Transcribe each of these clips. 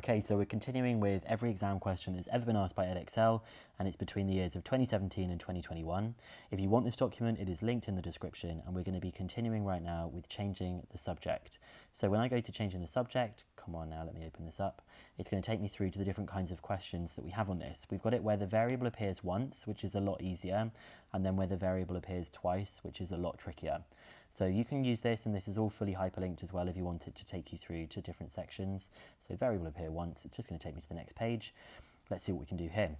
Okay, so we're continuing with every exam question that's ever been asked by Edexcel, and it's between the years of 2017 and 2021. If you want this document, it is linked in the description, and we're going to be continuing right now with changing the subject. So when I go to changing the subject, come on now, let me open this up. It's going to take me through to the different kinds of questions that we have on this. We've got it where the variable appears once, which is a lot easier, and then where the variable appears twice, which is a lot trickier. So you can use this, and this is all fully hyperlinked as well if you want it to take you through to different sections. So variable appear once, it's just going to take me to the next page. Let's see what we can do here.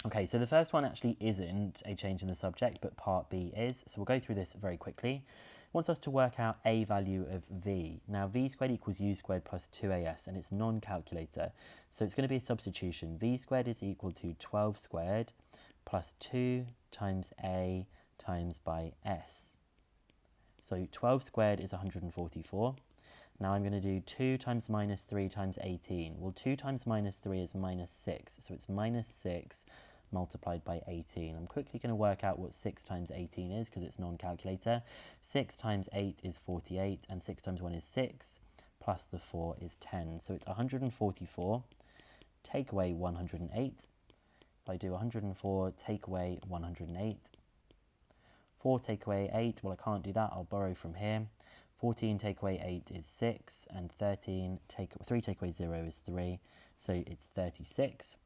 Okay, so the first one actually isn't a change in the subject, but part B is. So we'll go through this very quickly. It wants us to work out a value of v. Now v squared equals u squared plus 2as, and it's non-calculator. So it's going to be a substitution. V squared is equal to 12 squared plus 2 times a times by s. So 12 squared is 144. Now I'm going to do 2 times minus 3 times 18. Well, 2 times minus 3 is minus 6. So it's minus 6 multiplied by 18. I'm quickly going to work out what 6 times 18 is because it's non-calculator. 6 times 8 is 48, and 6 times 1 is 6, plus the 4 is 10. So it's 144, take away 108. If I do 104, take away 108. 4 take away 8, well I can't do that, I'll borrow from here. 14 take away 8 is 6, and 3 take away 0 is 3, so it's 36.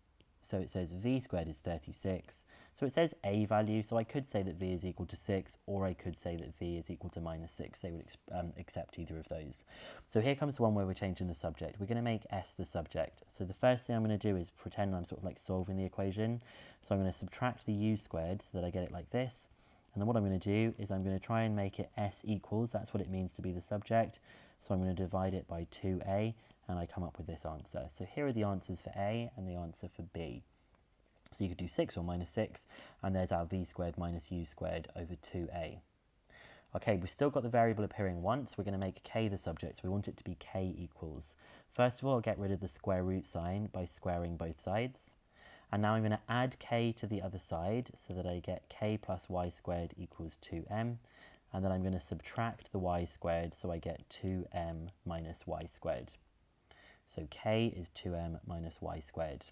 So it says v squared is 36. So it says a value, so I could say that v is equal to 6, or I could say that v is equal to minus 6. They would accept either of those. So here comes the one where we're changing the subject. We're going to make s the subject. So the first thing I'm going to do is pretend I'm sort of like solving the equation. So I'm going to subtract the u squared so that I get it like this. And then what I'm going to do is I'm going to try and make it s equals, that's what it means to be the subject. So I'm going to divide it by 2a, and I come up with this answer. So here are the answers for a and the answer for b. So you could do 6 or minus 6, and there's our v squared minus u squared over 2a. Okay, we've still got the variable appearing once. We're going to make k the subject, so we want it to be k equals. First of all, I'll get rid of the square root sign by squaring both sides. And now I'm going to add k to the other side so that I get k plus y squared equals 2m. And then I'm going to subtract the y squared so I get 2m minus y squared. So k is 2m minus y squared.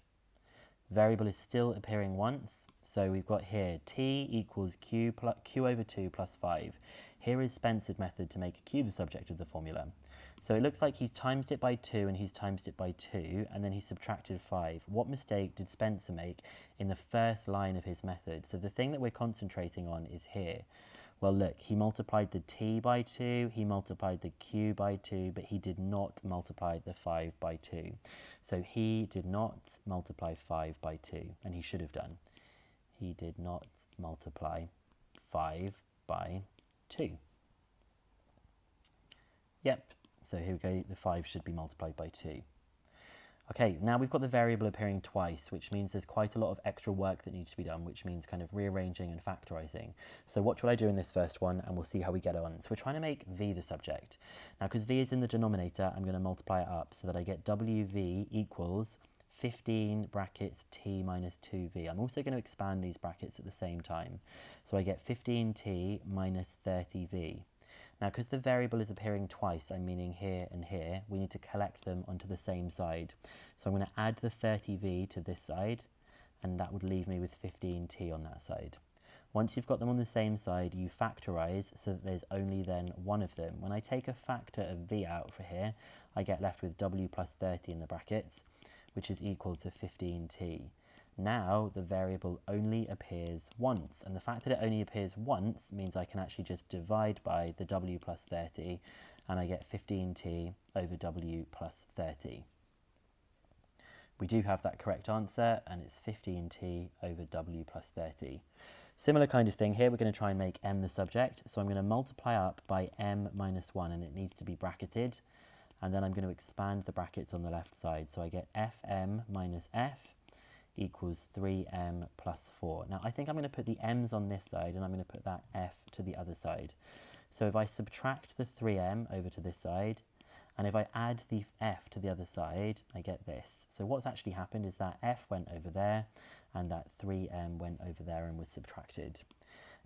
Variable is still appearing once, so we've got here t equals q over 2 plus 5. Here is Spencer's method to make q the subject of the formula. So it looks like he's times it by 2 and he's times it by 2, and then he subtracted 5. What mistake did Spencer make in the first line of his method? So the thing that we're concentrating on is here. Well, look, he multiplied the t by 2, he multiplied the q by 2, but he did not multiply the 5 by 2. So he did not multiply 5 by 2, and he should have done. He did not multiply 5 by 2. Yep, so here we go, the 5 should be multiplied by 2. Okay, now we've got the variable appearing twice, which means there's quite a lot of extra work that needs to be done, which means kind of rearranging and factorising. So what shall I do in this first one, and we'll see how we get on. So we're trying to make v the subject. Now, because v is in the denominator, I'm going to multiply it up so that I get wv equals 15 brackets t minus 2v. I'm also going to expand these brackets at the same time. So I get 15t minus 30v. Now, because the variable is appearing twice, I'm meaning here and here, we need to collect them onto the same side. So I'm going to add the 30v to this side, and that would leave me with 15t on that side. Once you've got them on the same side, you factorise so that there's only then one of them. When I take a factor of v out for here, I get left with w plus 30 in the brackets, which is equal to 15t. Now the variable only appears once, and the fact that it only appears once means I can actually just divide by the w plus 30, and I get 15t over w plus 30. We do have that correct answer, and it's 15t over w plus 30. Similar kind of thing here, we're going to try and make m the subject, so I'm going to multiply up by m minus 1, and it needs to be bracketed, and then I'm going to expand the brackets on the left side, so I get fm minus f equals 3m plus 4. Now I think I'm going to put the m's on this side, and I'm going to put that f to the other side. So if I subtract the 3m over to this side, and if I add the f to the other side, I get this. So what's actually happened is that f went over there, and that 3m went over there and was subtracted.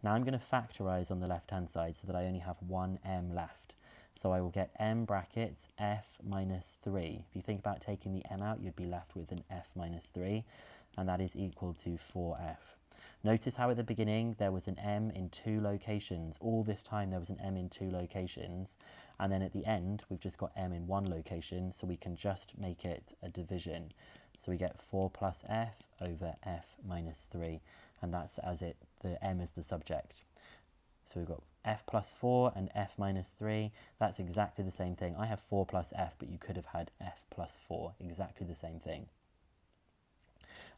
Now I'm going to factorise on the left hand side so that I only have one m left. So I will get m brackets f minus 3. If you think about taking the m out, you'd be left with an f minus 3, and that is equal to 4f. Notice how at the beginning there was an m in 2 locations. All this time there was an m in 2 locations, and then at the end we've just got m in 1 location, so we can just make it a division. So we get 4 plus f over f minus 3, and that's the m is the subject. So we've got f plus 4 and f minus 3. That's exactly the same thing. I have 4 plus f, but you could have had f plus 4. Exactly the same thing.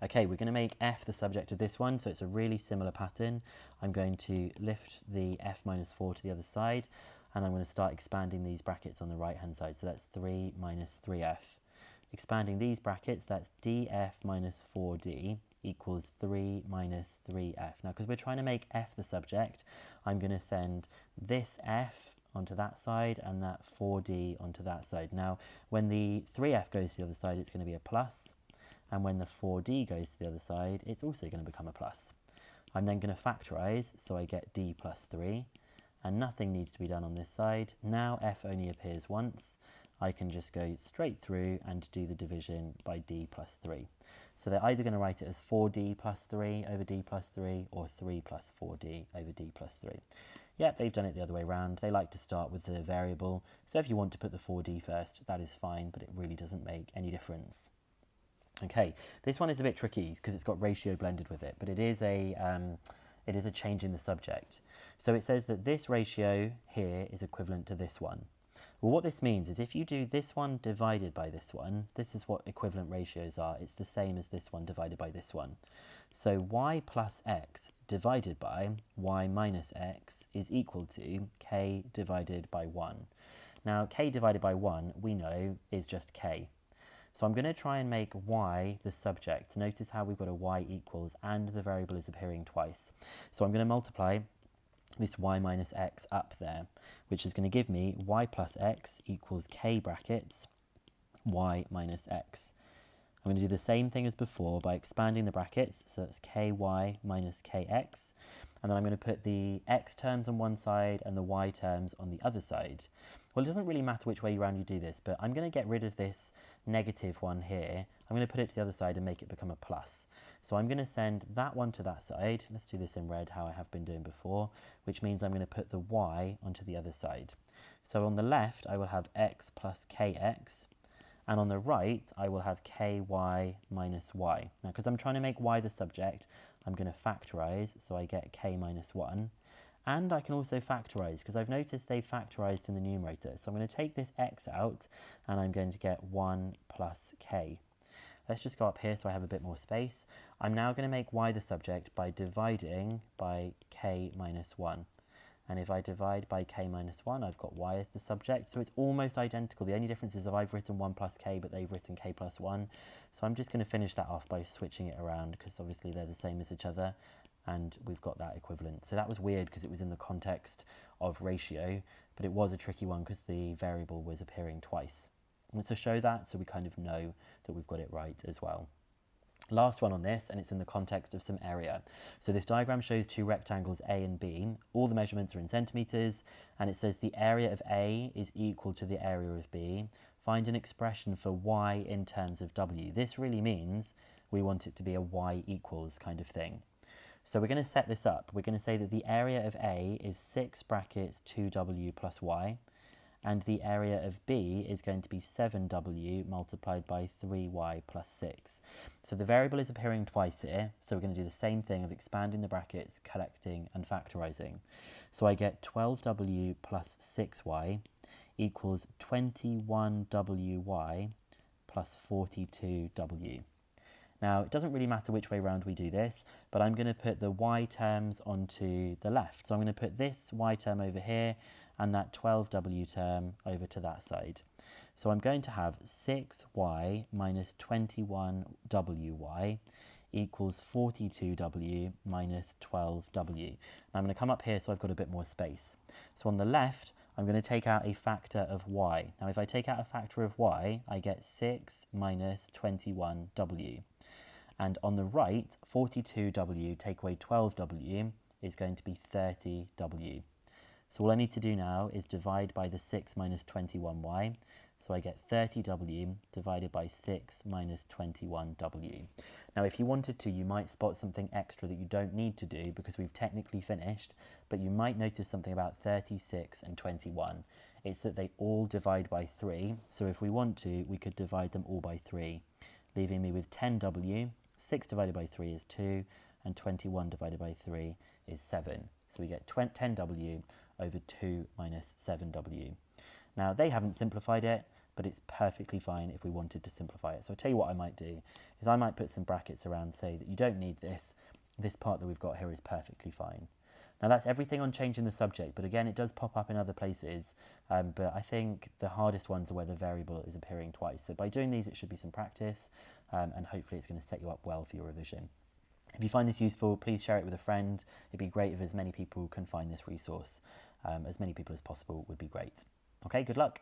Okay, we're going to make f the subject of this one, so it's a really similar pattern. I'm going to lift the f minus 4 to the other side, and I'm going to start expanding these brackets on the right-hand side. So that's 3 minus 3f. Expanding these brackets, that's df minus 4d equals 3 minus 3f. Now, because we're trying to make f the subject, I'm going to send this f onto that side and that 4d onto that side. Now, when the 3f goes to the other side, it's going to be a plus, and when the 4d goes to the other side, it's also going to become a plus. I'm then going to factorise, so I get d plus 3, and nothing needs to be done on this side. Now f only appears once. I can just go straight through and do the division by d plus 3. So they're either going to write it as 4d plus 3 over d plus 3 or 3 plus 4d over d plus 3. Yep, they've done it the other way around. They like to start with the variable. So if you want to put the 4d first, that is fine, but it really doesn't make any difference. Okay, this one is a bit tricky because it's got ratio blended with it, but it is a change in the subject. So it says that this ratio here is equivalent to this one. Well, what this means is if you do this one divided by this one, this is what equivalent ratios are. It's the same as this one divided by this one. So y plus x divided by y minus x is equal to k divided by 1. Now, k divided by 1, we know, is just k. So I'm going to try and make y the subject. Notice how we've got a y equals and the variable is appearing twice. So I'm going to multiply this y minus x up there, which is going to give me y plus x equals k brackets y minus x. I'm going to do the same thing as before by expanding the brackets, so that's ky minus kx, and then I'm going to put the x terms on one side and the y terms on the other side. Well, it doesn't really matter which way around you do this, but I'm going to get rid of this negative one here. I'm going to put it to the other side and make it become a plus. So I'm going to send that one to that side. Let's do this in red, how I have been doing before, which means I'm going to put the y onto the other side. So on the left, I will have x plus kx, and on the right, I will have ky minus y. Now, because I'm trying to make y the subject, I'm going to factorise, so I get k minus 1. And I can also factorise, because I've noticed they've factorised in the numerator. So I'm going to take this x out, and I'm going to get 1 plus k. Let's just go up here so I have a bit more space. I'm now going to make y the subject by dividing by k minus 1. And if I divide by k minus 1, I've got y as the subject. So it's almost identical. The only difference is I've written 1 plus k, but they've written k plus 1. So I'm just going to finish that off by switching it around, because obviously they're the same as each other. And we've got that equivalent. So that was weird because it was in the context of ratio, but it was a tricky one because the variable was appearing twice. And to show that, so we kind of know that we've got it right as well. Last one on this, and it's in the context of some area. So this diagram shows two rectangles A and B. All the measurements are in centimetres, and it says the area of A is equal to the area of B. Find an expression for y in terms of w. This really means we want it to be a y equals kind of thing. So we're going to set this up. We're going to say that the area of A is 6 brackets 2w plus y, and the area of B is going to be 7w multiplied by 3y plus 6. So the variable is appearing twice here, so we're going to do the same thing of expanding the brackets, collecting and factorising. So I get 12w plus 6y equals 21wy plus 42w. Now, it doesn't really matter which way round we do this, but I'm going to put the y terms onto the left. So I'm going to put this y term over here and that 12w term over to that side. So I'm going to have 6y minus 21wy equals 42w minus 12w. Now I'm going to come up here so I've got a bit more space. So on the left, I'm going to take out a factor of y. Now if I take out a factor of y, I get 6 minus 21w. And on the right, 42w take away 12w is going to be 30w. So all I need to do now is divide by the 6 minus 21y. So I get 30w divided by 6 minus 21w. Now if you wanted to, you might spot something extra that you don't need to do because we've technically finished, but you might notice something about 36 and 21. It's that they all divide by 3, so if we want to, we could divide them all by 3, leaving me with 10w, 6 divided by 3 is 2, and 21 divided by 3 is 7. So we get 10w over 2 minus 7w. Now they haven't simplified it, but it's perfectly fine if we wanted to simplify it. So I'll tell you what I might do, is I might put some brackets around, say that you don't need this. This part that we've got here is perfectly fine. Now that's everything on changing the subject, but again, it does pop up in other places, but I think the hardest ones are where the variable is appearing twice. So by doing these, it should be some practice, and hopefully it's going to set you up well for your revision. If you find this useful, please share it with a friend. It'd be great if as many people can find this resource. As many people as possible would be great. Okay, good luck.